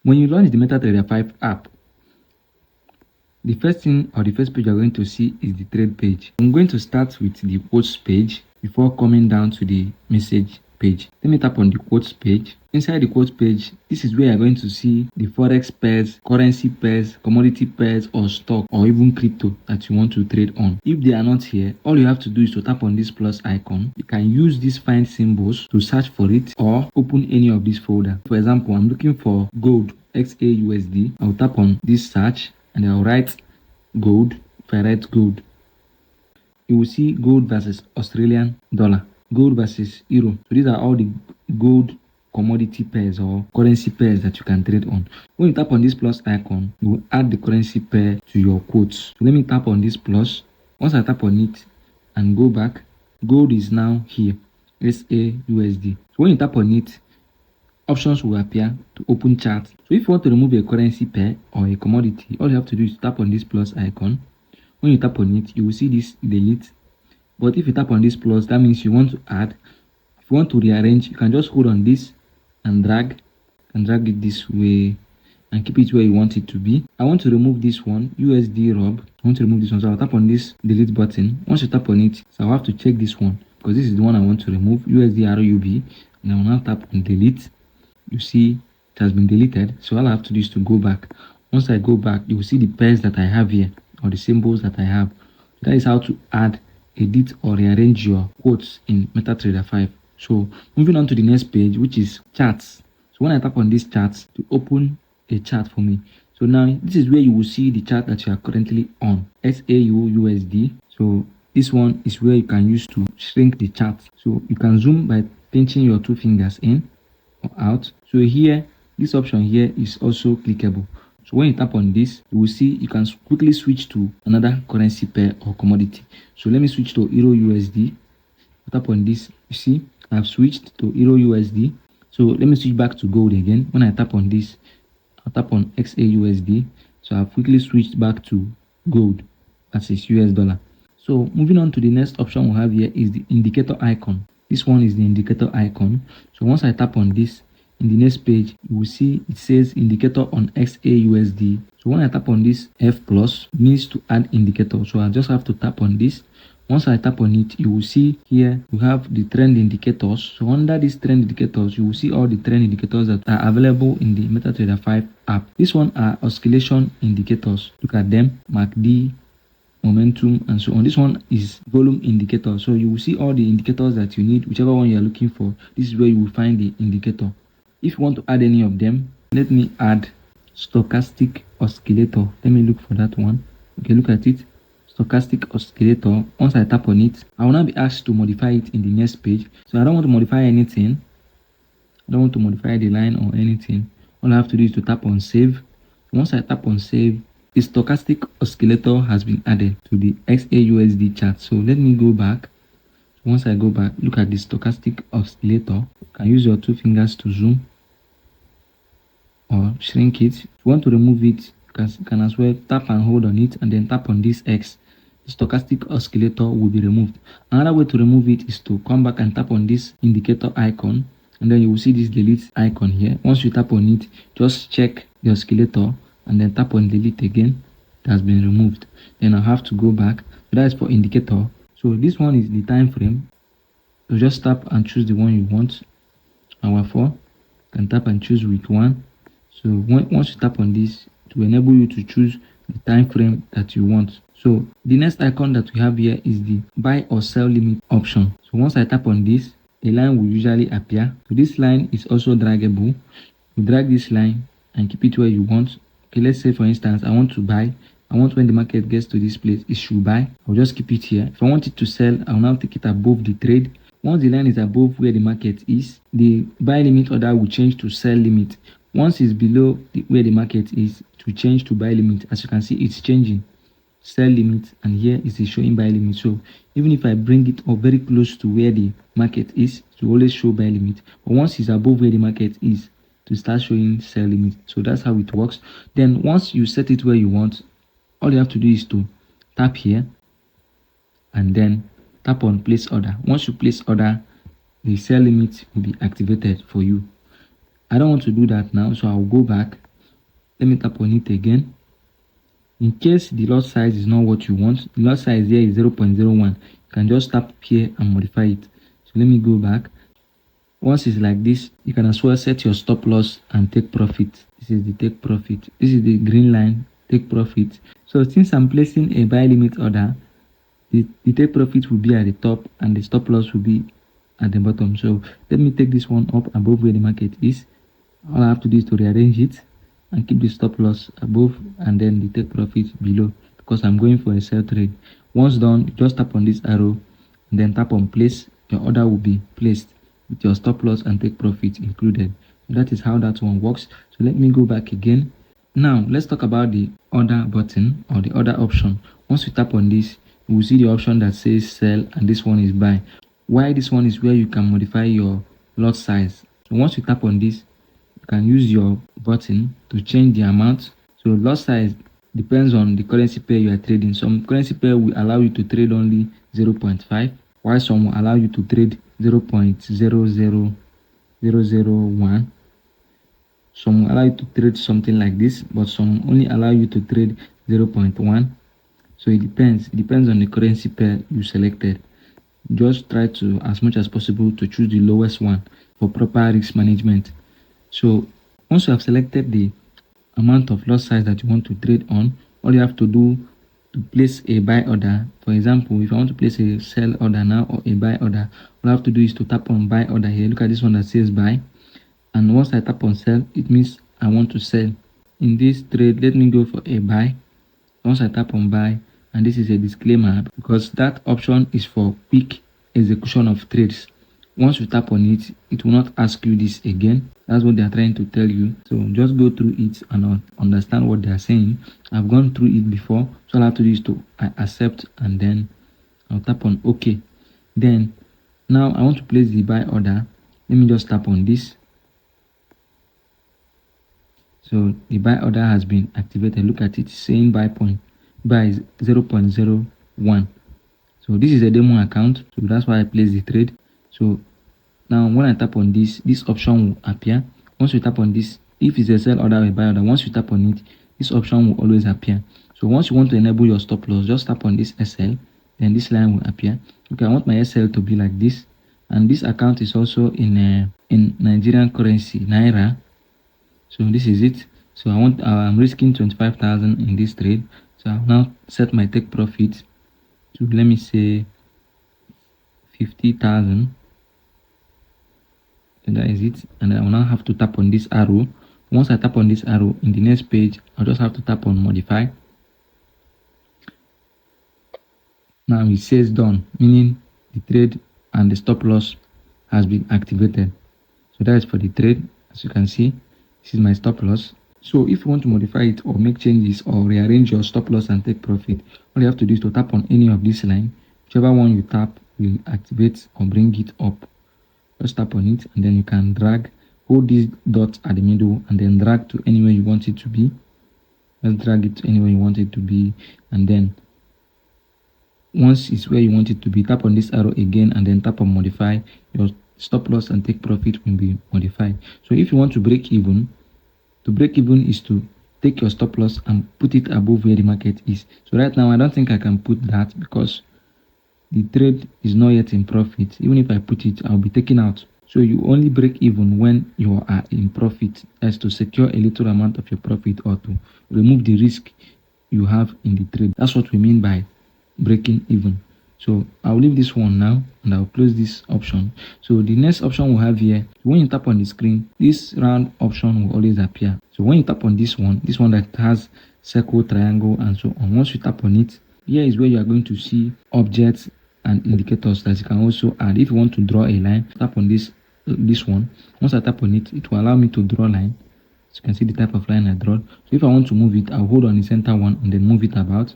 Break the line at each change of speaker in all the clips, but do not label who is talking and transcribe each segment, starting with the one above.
When you launch the MetaTrader 5 app, the first thing or the first page you're going to see is the trade page. I'm going to start with the quotes page before coming down to the message page. Let me tap on the quotes page. Inside the quotes page, this is where you're going to see the forex pairs, currency pairs, commodity pairs, or stock, or even crypto that you want to trade on. If they are not here, all you have to do is to tap on this plus icon. You can use these find symbols to search for it or open any of these folders. For example, I'm looking for gold XAUSD. I'll tap on this search and I'll write gold. If I write gold, you will see gold versus Australian dollar, gold versus euro. So these are all the gold commodity pairs or currency pairs that you can trade on. When you tap on this plus icon, you will add the currency pair to your quotes. So let me tap on this plus. Once I tap on it and go back, gold is now here, SAUSD. So when you tap on it, options will appear to open chart. So if you want to remove a currency pair or a commodity, all you have to do is tap on this plus icon. When you tap on it, you will see this delete. But if you tap on this plus, that means you want to add. If you want to rearrange, you can just hold on this and drag it this way and keep it where you want it to be. I want to remove this one, USD rub. I want to remove this one, so I'll tap on this delete button. Once you tap on it, so I'll have to check this one because this is the one I want to remove, USD RUB, and I will now tap on delete. You see it has been deleted, so all I have to do is to go back. Once I go back, you will see the pairs that I have here or the symbols that I have. That is how to add, edit, or rearrange your quotes in MetaTrader 5. So moving on to the next page, which is charts. So when I tap on this charts to open a chart for me, so now this is where you will see the chart that you are currently on, SAUUSD. So this one is where you can use to shrink the chart. So you can zoom by pinching your two fingers in or out. So here, this option here is also clickable. So when you tap on this, you will see you can quickly switch to another currency pair or commodity. So let me switch to Euro USD. Tap on this, you see I've switched to Euro USD. So let me switch back to gold again. When I tap on this, I'll tap on XAUSD. So I've quickly switched back to gold versus US dollar. So moving on to the next option we have here is the indicator icon. This one is the indicator icon. So once I tap on this, in the next page, you will see it says indicator on XAUSD. So when I tap on this F plus, it means to add indicator. So I just have to tap on this. Once I tap on it, you will see here we have the trend indicators. So under these trend indicators, you will see all the trend indicators that are available in the MetaTrader 5 app. This one are oscillation indicators. Look at them, MACD, momentum, and so on. This one is volume indicator. So you will see all the indicators that you need, whichever one you are looking for. This is where you will find the indicator. If you want to add any of them, let me add stochastic oscillator. Let me look for that one. Okay, look at it. Stochastic oscillator. Once I tap on it, I will now be asked to modify it in the next page. So I don't want to modify anything. I don't want to modify the line or anything. All I have to do is to tap on save. Once I tap on save, the stochastic oscillator has been added to the XAUSD chart. So let me go back. Once I go back, look at the stochastic oscillator. You can use your two fingers to zoom or shrink it. If you want to remove it, you can as well tap and hold on it and then tap on this X. The stochastic oscillator will be removed. Another way to remove it is to come back and tap on this indicator icon, and then you will see this delete icon here. Once you tap on it, just check the oscillator and then tap on delete again. It has been removed. Then I'll have to go back. So that is for indicator. So this one is the time frame. So just tap and choose the one you want. Hour 4. You can tap and choose week 1. So once you tap on this, it will enable you to choose the time frame that you want. So the next icon that we have here is the buy or sell limit option. So once I tap on this, a line will usually appear. So this line is also draggable. You drag this line and keep it where you want. Okay, let's say for instance, I want to buy. I want when the market gets to this place, it should buy. I'll just keep it here. If I want it to sell, I'll now take it above the trade. Once the line is above where the market is, the buy limit order will change to sell limit. Once it's below where the market is, to change to buy limit. As you can see, it's changing. Sell limit, and here is the showing buy limit. So even if I bring it up very close to where the market is, to always show buy limit. But once it's above where the market is, to start showing sell limit. So that's how it works. Then once you set it where you want, all you have to do is to tap here and then tap on place order. Once you place order, the sell limit will be activated for you. I don't want to do that now, so I'll go back Let me tap on it again. In case the lot size is not what you want, the lot size here is 0.01. You can just tap here and modify it. So let me go back. Once it's like this, you can as well set your stop loss and take profit. This is the take profit. This is the green line, take profit. So since I'm placing a buy limit order, the take profit will be at the top and the stop loss will be at the bottom. So let me take this one up above where the market is. All I have to do is to rearrange it and keep the stop loss above and then the take profit below, because I'm going for a sell trade. Once done, just tap on this arrow and then tap on place. Your order will be placed with your stop loss and take profit included. So that is how that one works. So let me go back again. Now let's talk about the order button or the order option. Once you tap on this, you will see the option that says sell and this one is buy. Why this one is where you can modify your lot size. So once you tap on this, you can use your button to change the amount. So lot size depends on the currency pair you are trading. Some currency pair will allow you to trade only 0.5, while some will allow you to trade 0.00001. Some will allow you to trade something like this, but some only allow you to trade 0.1. So it depends on the currency pair you selected. Just try to, as much as possible, to choose the lowest one for proper risk management. So once you have selected the amount of lot size that you want to trade on, all you have to do to place a buy order, for example, if I want to place a sell order now or a buy order, all I have to do is to tap on buy order here. Look at this one that says buy, and once I tap on sell, it means I want to sell. In this trade, let me go for a buy. Once I tap on buy, and this is a disclaimer because that option is for quick execution of trades. Once you tap on it, it will not ask you this again. That's what they are trying to tell you. So just go through it and understand what they are saying. I've gone through it before, so all I have to do is to accept and then I'll tap on OK. Then now I want to place the buy order. Let me just tap on this. So the buy order has been activated. Look at it, saying buy is 0.01. So this is a demo account, so that's why I placed the trade. So now when I tap on this option will appear. Once you tap on this, if it's a sell order or a buy order, once you tap on it, this option will always appear. So once you want to enable your stop loss, just tap on this SL, then this line will appear. Okay, I want my SL to be like this, and this account is also in Nigerian currency, Naira. So this is it. So I'm risking 25,000 in this trade. So I'll now set my take profit to, let me say, 50,000. And that is it. And I will now have to tap on this arrow. Once I tap on this arrow, in the next page, I'll just have to tap on modify. Now it says done, meaning the trade and the stop loss has been activated. So that is for the trade. As you can see, this is my stop loss. So if you want to modify it or make changes or rearrange your stop loss and take profit, all you have to do is to tap on any of this line. Whichever one you tap will activate or bring it up. Just tap on it and then you can drag, hold these dots at the middle and then drag to anywhere you want it to be. Just drag it to anywhere you want it to be, and then once it's where you want it to be, tap on this arrow again and then tap on modify. Your stop loss and take profit will be modified. So if you want to break even, to break even is to take your stop loss and put it above where the market is. So right now I don't think I can put that because the trade is not yet in profit. Even if I put it, I'll be taken out. So you only break even when you are in profit, as to secure a little amount of your profit or to remove the risk you have in the trade. That's what we mean by breaking even. So I'll leave this one now and I'll close this option. So the next option we'll have here, when you tap on the screen, this round option will always appear. So when you tap on this one that has circle, triangle and so on, once you tap on it, here is where you are going to see objects and indicators that you can also add. If you want to draw a line, tap on this one. Once I tap on it, it will allow me to draw a line. As you can see the type of line I draw. So if I want to move it, I'll hold on the center one and then move it about.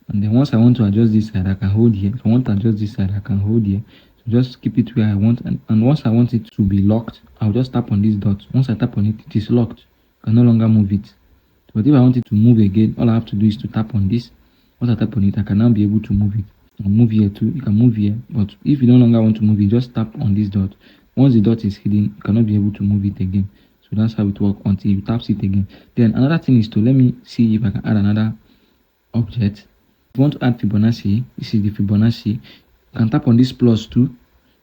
And then once I want to adjust this side, I can hold here. If I want to adjust this side, I can hold here. So just keep it where I want. And once I want it to be locked, I'll just tap on this dot. Once I tap on it, it is locked. I can no longer move it. But if I want it to move again, all I have to do is to tap on this. Once I tap on it, I can now be able to move it. I'll move here too. You can move here. But if you no longer want to move it, just tap on this dot. Once the dot is hidden, you cannot be able to move it again. So that's how it works until you tap it again. Then another thing is to let me see if I can add another object. If you want to add Fibonacci, this is the Fibonacci. You can tap on this plus 2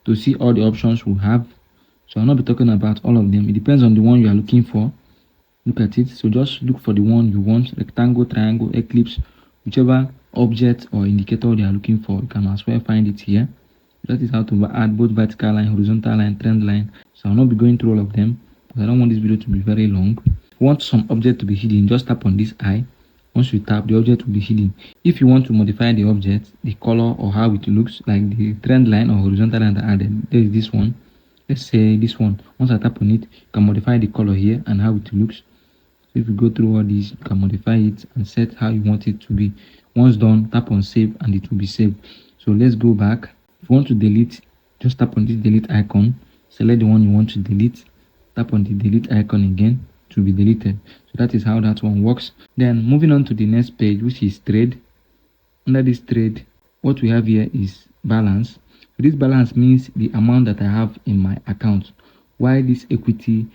to see all the options we have. So I'll not be talking about all of them. It depends on the one you are looking for. Look at it. So just look for the one you want: rectangle, triangle, eclipse, whichever object or indicator you are looking for. You can as well find it here. That is how to add both vertical line, horizontal line, trend line. So I'll not be going through all of them because I don't want this video to be very long. If you want some object to be hidden, just tap on this eye. Once you tap, the object will be hidden. If you want to modify the object, the color or how it looks, like the trend line or horizontal line that I added, there is this one. Let's say this one. Once I tap on it, you can modify the color here and how it looks. So if you go through all these, you can modify it and set how you want it to be. Once done, tap on save and it will be saved. So let's go back. If you want to delete, just tap on this delete icon, select the one you want to delete, tap on the delete icon again to be deleted. So that is how that one works. Then moving on to the next page, which is trade. Under this trade, what we have here is balance. So this balance means the amount that I have in my account, while this equity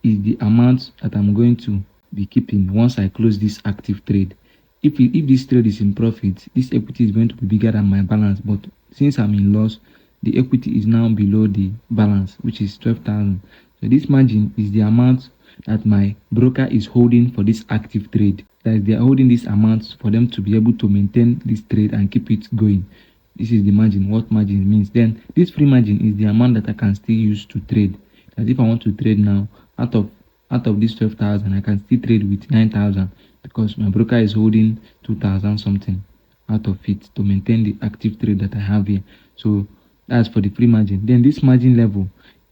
is the amount that I'm going to be keeping once I close this active trade. If this trade is in profit, this equity is going to be bigger than my balance, but since I'm in loss, the equity is now below the balance, which is 12,000. So this margin is the amount that my broker is holding for this active trade. That is, they are holding this amount for them to be able to maintain this trade and keep it going. This is the margin, what margin means. Then this free margin is the amount that I can still use to trade. As if I want to trade now, out of this 12,000, I can still trade with 9,000 because my broker is holding 2,000 something out of it to maintain the active trade that I have here. So that's for the free margin. Then this margin level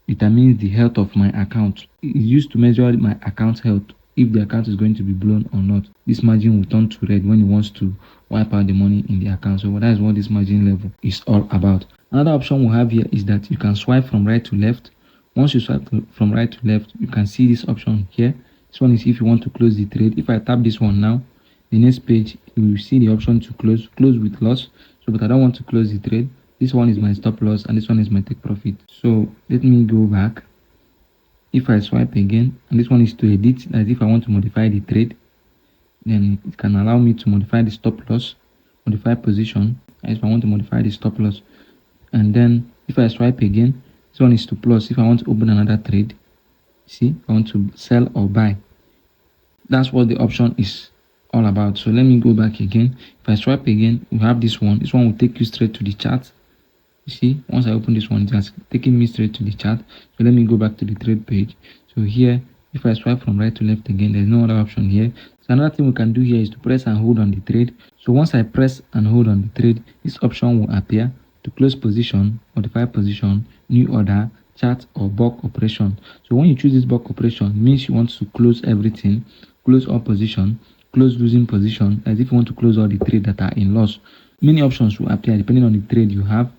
determines the health of my account. It is used to measure my account health, if the account is going to be blown or not. This margin will turn to red when it wants to wipe out the money in the account. So that is what this margin level is all about. Another option we have here is that you can swipe from right to left. Once you swipe from right to left, you can see this option here. This one is if you want to close the trade. If I tap this one now, the next page, you will see the option to close with loss. So but I don't want to close the trade. This one is my stop loss and this one is my take profit. So let me go back. If I swipe again, and this one is to edit, as if I want to modify the trade, then it can allow me to modify the stop loss, modify position, as if I want to modify the stop loss. And then if I swipe again, this one is to plus if I want to open another trade. See, I want to sell or buy. That's what the option is all about. So let me go back again. If I swipe again, we have this one. This one will take you straight to the chart. You see, once I open this one, it's just taking me straight to the chart. So let me go back to the trade page. So here, if I swipe from right to left again, there's no other option here. So another thing we can do here is to press and hold on the trade. So once I press and hold on the trade, this option will appear to close position, modify position, new order, chart, or bulk operation. So when you choose this bulk operation, it means you want to close everything, close all position, close losing position, as if you want to close all the trade that are in loss. Many options will appear depending on the trade you have.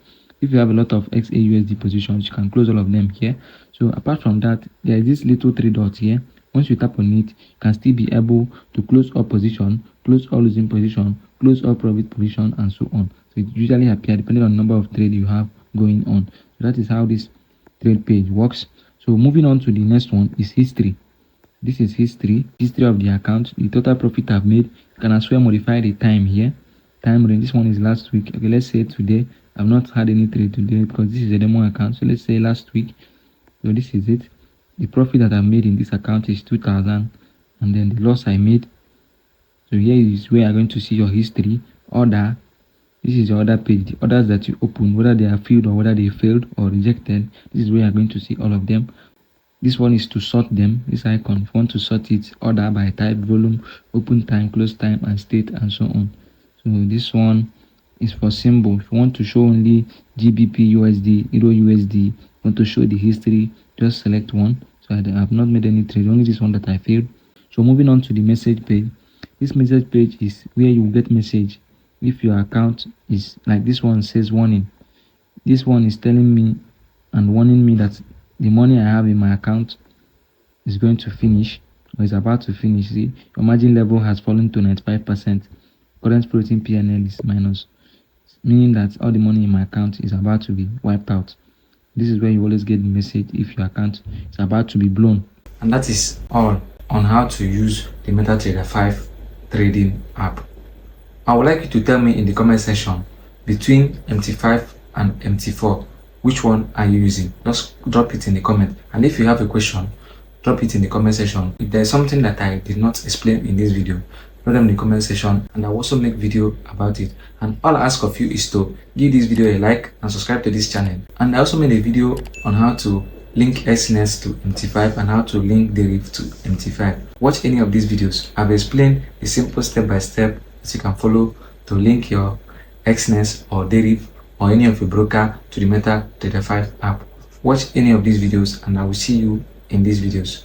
If you have a lot of XAUSD positions, you can close all of them here. So apart from that, there is this little three dots here. Once you tap on it, you can still be able to close all position, close all losing position, close all profit position, and so on. So it usually appears depending on the number of trade you have going on. So that is how this trade page works. So moving on to the next one is history. This is history of the account, the total profit I've made. You can as well modify the time here. Time range, this one is last week. Okay, let's say today. I've not had any trade today because this is a demo account. So let's say last week. So this is it. The profit that I made in this account is 2,000, and then the loss I made. So here is where you're going to see your history. Order. This is your order page. The orders that you open, whether they are filled or whether they failed or rejected. This is where you're going to see all of them. This one is to sort them. This icon, if you want to sort it, order by type, volume, open time, close time, and state, and so on. So this one is for symbol. If you want to show only GBP, USD, Euro USD, want to show the history, just select one. So I have not made any trade, only this one that I failed. So moving on to the message page. This message page is where you will get message if your account is like this one says warning. This one is telling me and warning me that the money I have in my account is going to finish or is about to finish. See, your margin level has fallen to 95%. Current floating PNL is minus, meaning that all the money in my account is about to be wiped out. This is where you always get the message if your account is about to be blown. And that is all on how to use the MetaTrader 5 trading app. I would like you to tell me in the comment section between MT5 and MT4, which one are you using? Just drop it in the comment. And if you have a question, drop it in the comment section. If there is something that I did not explain in this video, drop them in the comment section, and I'll also make video about it. And all I ask of you is to give this video a like and subscribe to this channel. And I also made a video on how to link XNES to MT5 and how to link Deriv to MT5. Watch any of these videos. I've explained a simple step-by-step that you can follow to link your XNES or Deriv or any of your broker to the MetaTrader 5 app. Watch any of these videos and I will see you in these videos.